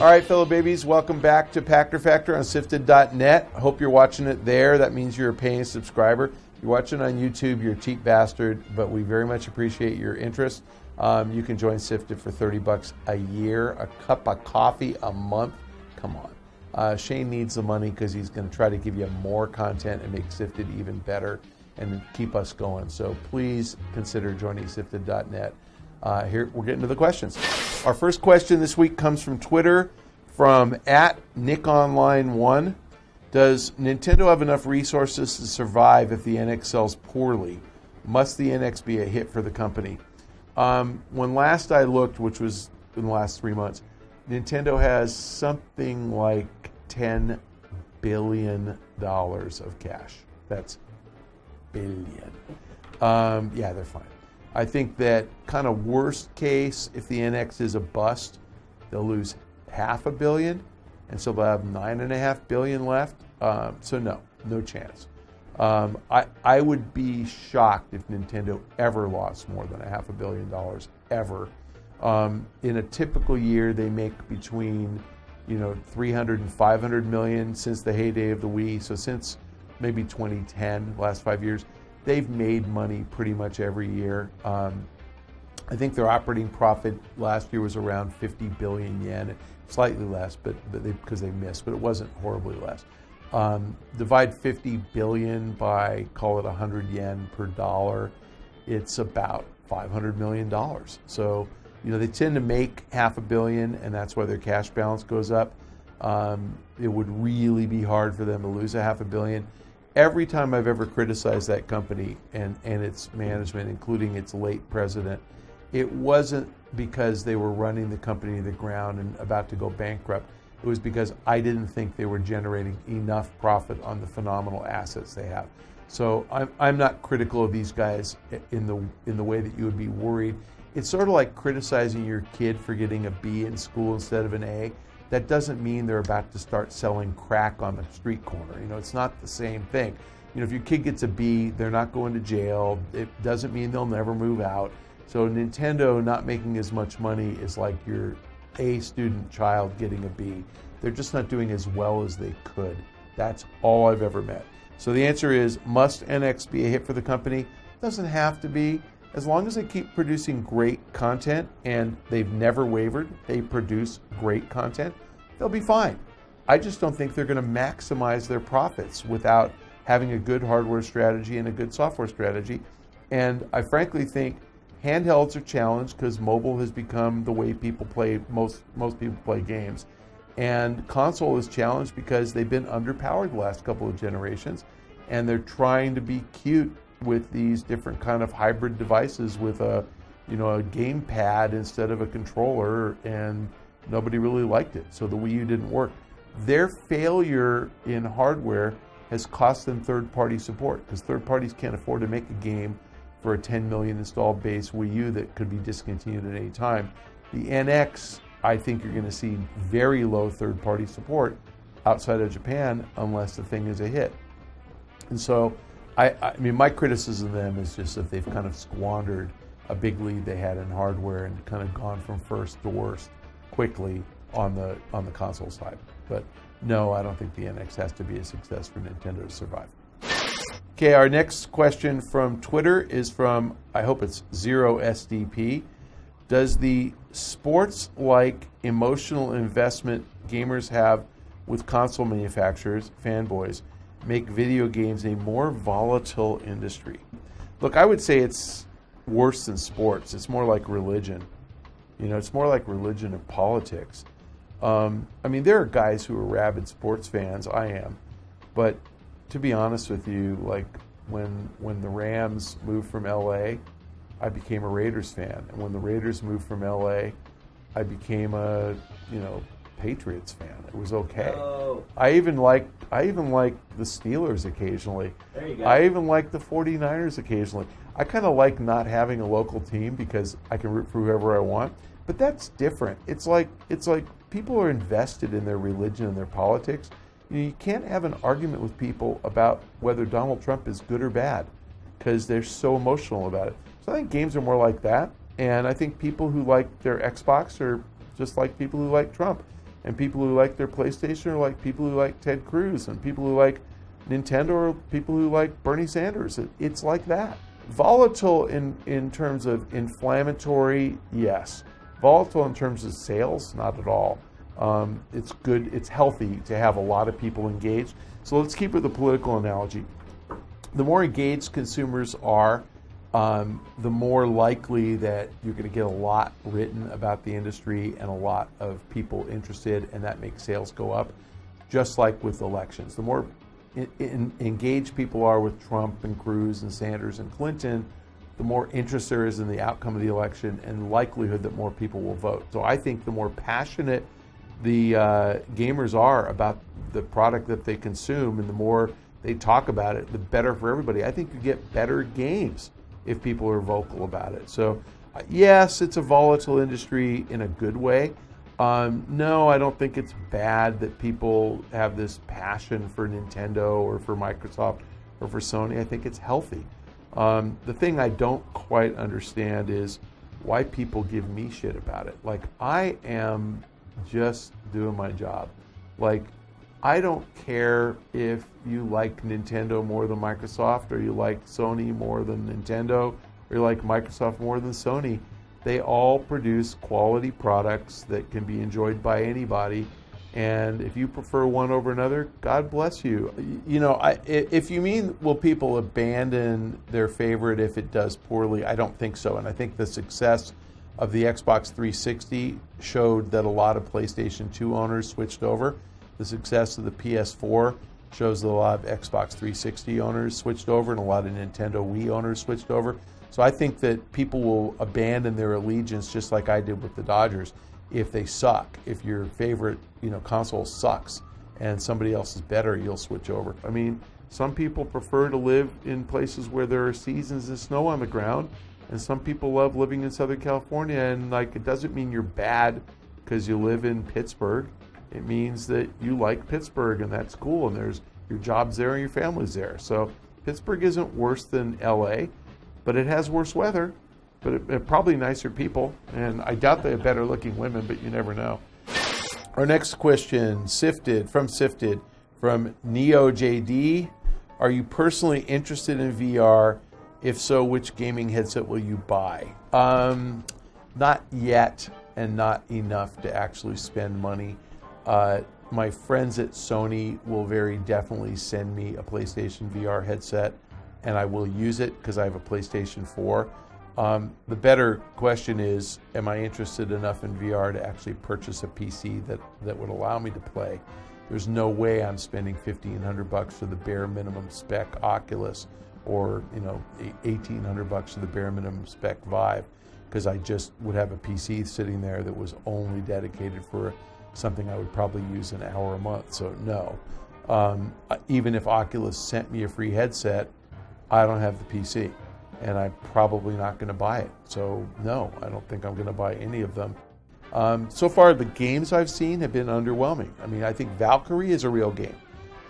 All right, fellow babies, welcome back to Pachter Factor on SIFTD.net. I hope you're watching it there. That means you're a paying subscriber. If you're watching on YouTube, you're a cheap bastard, but we very much appreciate your interest. You can join SIFTD for $30 a year, a cup of coffee a month. Come on. Shane needs the money because he's going to try to give you more content and make SIFTD even better and keep us going. So please consider joining SIFTD.net. Here, we're getting to the questions. Our first question this week comes from Twitter, from @NickOnline1. Does Nintendo have enough resources to survive if the NX sells poorly? Must the NX be a hit for the company? When last I looked, which was in the last 3 months, Nintendo has something like $10 billion of cash. That's billion. Yeah, they're fine. I think that kind of worst case, if the NX is a bust, they'll lose $500 million, and so they'll have $9.5 billion left. So no chance. I would be shocked if Nintendo ever lost more than $500 million ever. In a typical year, they make between 300 and 500 million since the heyday of the Wii. So since maybe 2010, last 5 years, they've made money pretty much every year. I think their operating profit last year was around 50 billion yen, slightly less, but because they missed, but it wasn't horribly less. Divide 50 billion by, call it 100 yen per dollar, it's about $500 million. So, they tend to make $500 million, and that's why their cash balance goes up. It would really be hard for them to lose $500 million. Every time I've ever criticized that company and its management, including its late president, it wasn't because they were running the company to the ground and about to go bankrupt. It was because I didn't think they were generating enough profit on the phenomenal assets they have. So I'm not critical of these guys in the way that you would be worried. It's sort of like criticizing your kid for getting a B in school instead of an A. That doesn't mean they're about to start selling crack on the street corner. It's not the same thing. If your kid gets a B, they're not going to jail. It doesn't mean they'll never move out. So Nintendo not making as much money is like your A student child getting a B. They're just not doing as well as they could. That's all I've ever met. So the answer is, must NX be a hit for the company? Doesn't have to be. As long as they keep producing great content, and they've never wavered, they produce great content, they'll be fine. I just don't think they're going to maximize their profits without having a good hardware strategy and a good software strategy. And I frankly think handhelds are challenged because mobile has become the way people play, most people play games. And console is challenged because they've been underpowered the last couple of generations, and they're trying to be cute with these different kind of hybrid devices with a game pad instead of a controller, and nobody really liked it. So the Wii U didn't work. Their failure in hardware has cost them third-party support because third parties can't afford to make a game for a 10 million installed base Wii U that could be discontinued at any time. The NX, I think you're going to see very low third-party support outside of Japan unless the thing is a hit. And so I mean, my criticism of them is just that they've kind of squandered a big lead they had in hardware and kind of gone from first to worst quickly on the console side. But no, I don't think the NX has to be a success for Nintendo to survive. Okay, our next question from Twitter is from, I hope it's 0SDP. Does the sports-like emotional investment gamers have with console manufacturers, fanboys, make video games a more volatile industry? Look, I would say it's worse than sports. It's more like religion. It's more like religion and politics. I mean, there are guys who are rabid sports fans. I am. But to be honest with you, like when the Rams moved from LA, I became a Raiders fan. And when the Raiders moved from LA, I became a, Patriots fan. It was okay. Oh. I even like the Steelers occasionally. There you go. I even like the 49ers occasionally. I kind of like not having a local team because I can root for whoever I want. But that's different. It's like people are invested in their religion and their politics. You can't have an argument with people about whether Donald Trump is good or bad because they're so emotional about it. So I think games are more like that. And I think people who like their Xbox are just like people who like Trump. and people who like their PlayStation are like people who like Ted Cruz, and people who like Nintendo are people who like Bernie Sanders. It's like that. Volatile in terms of inflammatory, yes. Volatile in terms of sales, not at all. It's good, it's healthy to have a lot of people engaged. So let's keep with the political analogy. The more engaged consumers are, the more likely that you're going to get a lot written about the industry and a lot of people interested, and that makes sales go up, just like with elections. The more engaged people are with Trump and Cruz and Sanders and Clinton, the more interest there is in the outcome of the election and likelihood that more people will vote. So I think the more passionate the gamers are about the product that they consume and the more they talk about it, the better for everybody. I think you get better games if people are vocal about it. So yes, it's a volatile industry in a good way. No, I don't think it's bad that people have this passion for Nintendo or for Microsoft or for Sony. I think it's healthy. The thing I don't quite understand is why people give me shit about it. Like, I am just doing my job. Like, I don't care if you like Nintendo more than Microsoft, or you like Sony more than Nintendo, or you like Microsoft more than Sony. They all produce quality products that can be enjoyed by anybody. And if you prefer one over another, God bless you. You know, if you mean, will people abandon their favorite if it does poorly? I don't think so. And I think the success of the Xbox 360 showed that a lot of PlayStation 2 owners switched over. The success of the PS4 shows that a lot of Xbox 360 owners switched over, and a lot of Nintendo Wii owners switched over. So I think that people will abandon their allegiance, just like I did with the Dodgers, if they suck. If your favorite, console sucks and somebody else is better, you'll switch over. I mean, some people prefer to live in places where there are seasons of snow on the ground, and some people love living in Southern California. And it doesn't mean you're bad because you live in Pittsburgh. It means that you like Pittsburgh, and that's cool, and there's your job's there and your family's there. So Pittsburgh isn't worse than LA, but it has worse weather, but it probably nicer people, and I doubt they have better looking women, but you never know. Our next question, from Neo JD. Are you personally interested in VR? If so, which gaming headset will you buy? Not yet, and not enough to actually spend money. My friends at Sony will very definitely send me a PlayStation VR headset, and I will use it because I have a PlayStation 4. The better question is, am I interested enough in VR to actually purchase a PC that would allow me to play? There's no way I'm spending $1,500 for the bare minimum spec Oculus, or $1,800 for the bare minimum spec Vive, because I just would have a PC sitting there that was only dedicated for something I would probably use an hour a month. So no. Even if Oculus sent me a free headset, I don't have the PC, and I'm probably not going to buy it. So no, I don't think I'm going to buy any of them. So far, the games I've seen have been underwhelming. I mean, I think Valkyrie is a real game.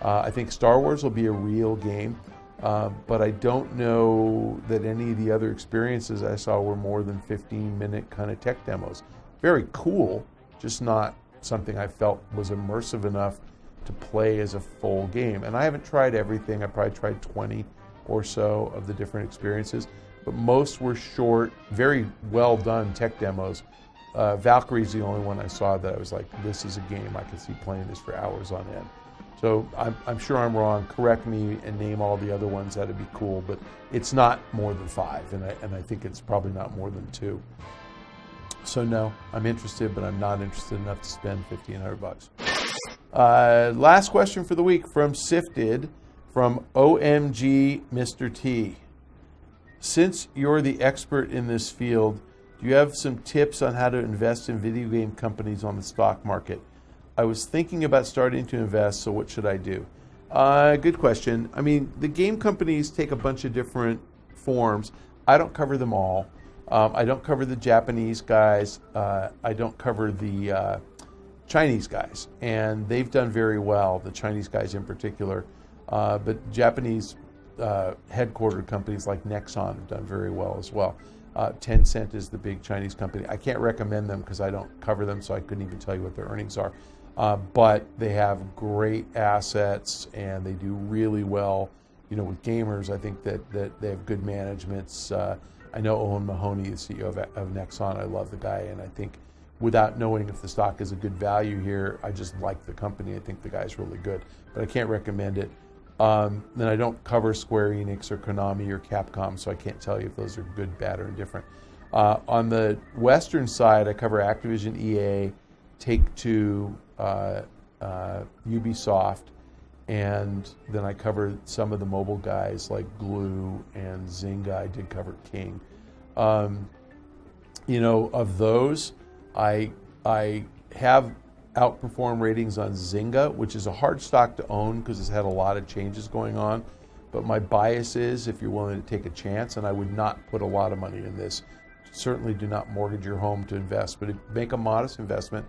I think Star Wars will be a real game, but I don't know that any of the other experiences I saw were more than 15-minute kind of tech demos. Very cool, just not something I felt was immersive enough to play as a full game. And I haven't tried everything. I probably tried 20 or so of the different experiences, but most were short, very well done tech demos. Valkyrie's the only one I saw that I was like, this is a game I could see playing this for hours on end. So I'm sure I'm wrong. Correct me and name all the other ones. That'd be cool, but it's not more than 5, and I think it's probably not more than 2. So no, I'm interested, but I'm not interested enough to spend $1,500. Last question for the week from SIFTD, from OMG Mr. T. Since you're the expert in this field, do you have some tips on how to invest in video game companies on the stock market? I was thinking about starting to invest, so what should I do? Good question. I mean, the game companies take a bunch of different forms. I don't cover them all. I don't cover the Japanese guys. I don't cover the Chinese guys, and they've done very well, the Chinese guys in particular. But Japanese headquartered companies like Nexon have done very well as well. Tencent is the big Chinese company. I can't recommend them because I don't cover them, so I couldn't even tell you what their earnings are. but they have great assets and they do really well. With gamers, I think that they have good managements. I know Owen Mahoney, the CEO of Nexon. I love the guy, and I think without knowing if the stock is a good value here, I just like the company. I think the guy's really good, but I can't recommend it. Then I don't cover Square Enix or Konami or Capcom, so I can't tell you if those are good, bad, or indifferent. On the Western side, I cover Activision, EA, Take-Two, Ubisoft, and then I covered some of the mobile guys like Glue and Zynga. I did cover King. Of those, I have outperform ratings on Zynga, which is a hard stock to own because it's had a lot of changes going on. But my bias is if you're willing to take a chance, and I would not put a lot of money in this. Certainly do not mortgage your home to invest, but make a modest investment.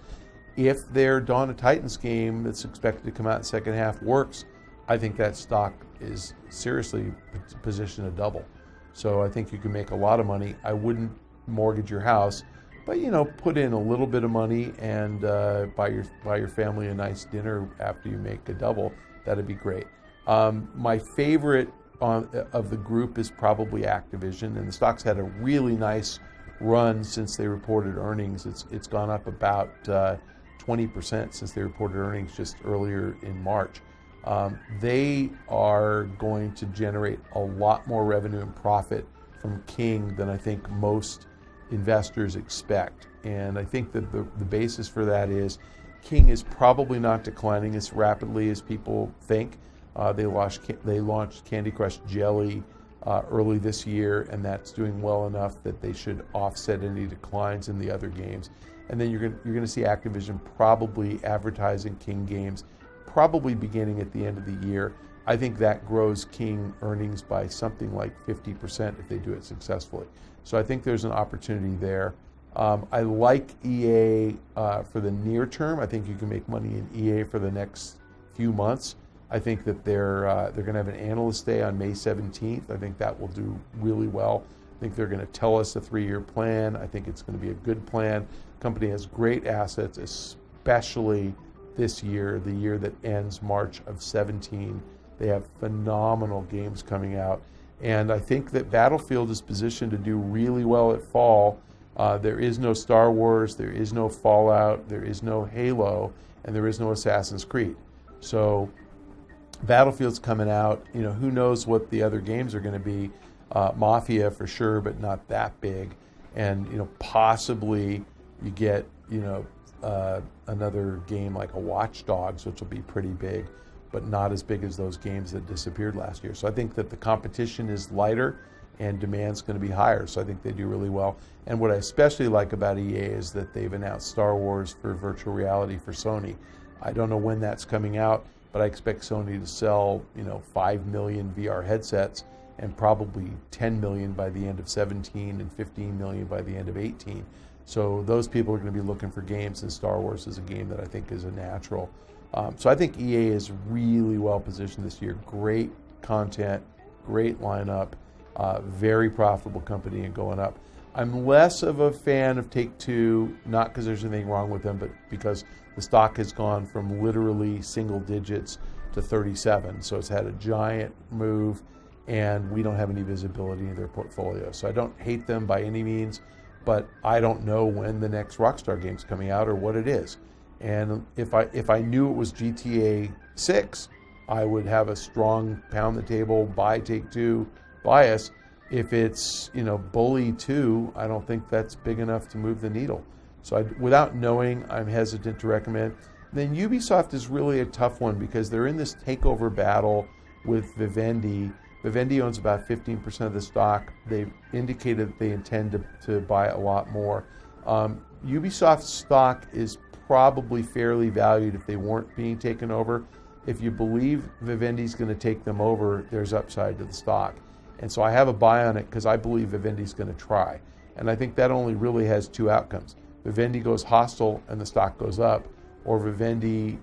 If their Dawn of Titans game that's expected to come out in the second half works, I think that stock is seriously positioned to double. So I think you can make a lot of money. I wouldn't mortgage your house, but put in a little bit of money and buy your family a nice dinner after you make a double. That'd be great. My favorite of the group is probably Activision, and the stock's had a really nice run since they reported earnings. It's gone up about 20% since they reported earnings just earlier in March. They are going to generate a lot more revenue and profit from King than I think most investors expect. And I think that the basis for that is King is probably not declining as rapidly as people think. They launched Candy Crush Jelly early this year, and that's doing well enough that they should offset any declines in the other games. And then you're going to see Activision probably advertising King games, probably beginning at the end of the year. I think that grows King earnings by something like 50% if they do it successfully. So I think there's an opportunity there. I like EA for the near term. I think you can make money in EA for the next few months. I think that they're going to have an analyst day on May 17th. I think that will do really well. I think they're going to tell us a 3-year plan. I think it's going to be a good plan. The company has great assets, especially this year, the year that ends March of 17. They have phenomenal games coming out. And I think that Battlefield is positioned to do really well at fall. There is no Star Wars, there is no Fallout, there is no Halo, and there is no Assassin's Creed. So Battlefield's coming out. Who knows what the other games are going to be. Mafia for sure, but not that big. And possibly you get another game like a Watch Dogs, which will be pretty big, but not as big as those games that disappeared last year. So I think that the competition is lighter and demand's going to be higher. So I think they do really well. And what I especially like about EA is that they've announced Star Wars for virtual reality for Sony. I don't know when that's coming out, but I expect Sony to sell 5 million VR headsets and probably 10 million by the end of 17 and 15 million by the end of 18. So those people are going to be looking for games, and Star Wars is a game that I think is a natural. So I think EA is really well positioned this year. Great content, great lineup, very profitable company and going up. I'm less of a fan of Take-Two, not because there's anything wrong with them, but because the stock has gone from literally single digits to 37. So it's had a giant move, and we don't have any visibility in their portfolio. So I don't hate them by any means, but I don't know when the next Rockstar game's coming out or what it is. And if I knew it was GTA 6, I would have a strong pound the table, buy Take-Two bias. If it's Bully 2, I don't think that's big enough to move the needle. So without knowing, I'm hesitant to recommend. Then Ubisoft is really a tough one because they're in this takeover battle with Vivendi. Vivendi owns about 15% of the stock. They've indicated that they intend to buy a lot more. Ubisoft's stock is probably fairly valued if they weren't being taken over. If you believe Vivendi's going to take them over, there's upside to the stock. And so I have a buy on it because I believe Vivendi's going to try. And I think that only really has two outcomes. Vivendi goes hostile and the stock goes up, or Vivendi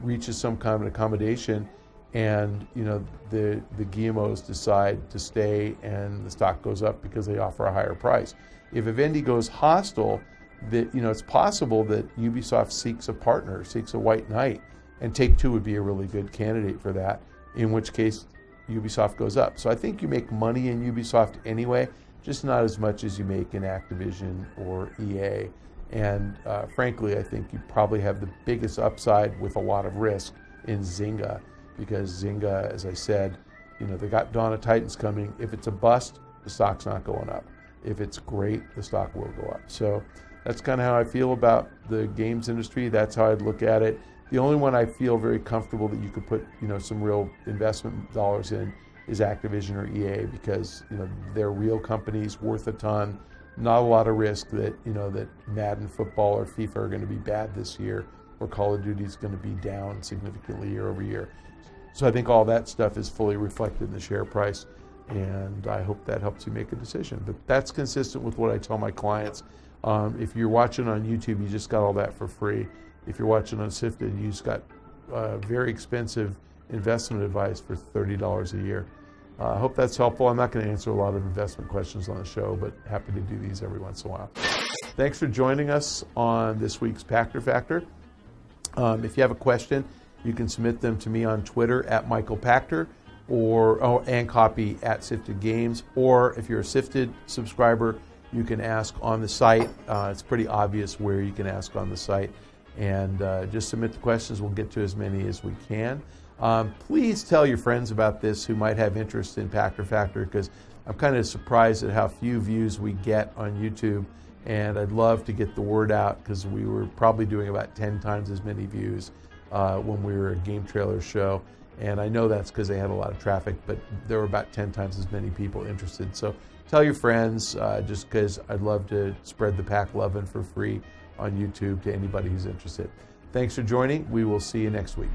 reaches some kind of an accommodation and the Guillemot's decide to stay and the stock goes up because they offer a higher price. If Vivendi goes hostile, that, it's possible that Ubisoft seeks a partner, seeks a white knight, and Take-Two would be a really good candidate for that, in which case Ubisoft goes up. So I think you make money in Ubisoft anyway, just not as much as you make in Activision or EA. And frankly, I think you probably have the biggest upside with a lot of risk in Zynga, because Zynga, as I said, they got Dawn of Titans coming. If it's a bust, the stock's not going up. If it's great, the stock will go up. So that's kind of how I feel about the games industry. That's how I'd look at it. The only one I feel very comfortable that you could put, some real investment dollars in is Activision or EA, because, they're real companies worth a ton. Not a lot of risk that, that Madden football or FIFA are going to be bad this year, or Call of Duty is going to be down significantly year over year. So I think all that stuff is fully reflected in the share price, and I hope that helps you make a decision. But that's consistent with what I tell my clients. If you're watching on YouTube, you just got all that for free. If you're watching on SIFTD, you just got very expensive investment advice for $30 a year. I hope that's helpful. I'm not going to answer a lot of investment questions on the show, but happy to do these every once in a while. Thanks for joining us on this week's Pachter Factor. If you have a question, you can submit them to me on Twitter at Michael Pachter, and copy at SIFTD Games. Or if you're a SIFTD subscriber, you can ask on the site. It's pretty obvious where you can ask on the site. And just submit the questions. We'll get to as many as we can. Please tell your friends about this who might have interest in Pachter Factor, because I'm kind of surprised at how few views we get on YouTube. And I'd love to get the word out, because we were probably doing about 10 times as many views when we were a Game Trailer show. And I know that's because they had a lot of traffic, but there were about 10 times as many people interested. So tell your friends, just because I'd love to spread the Pack lovin' for free on YouTube to anybody who's interested. Thanks for joining. We will see you next week.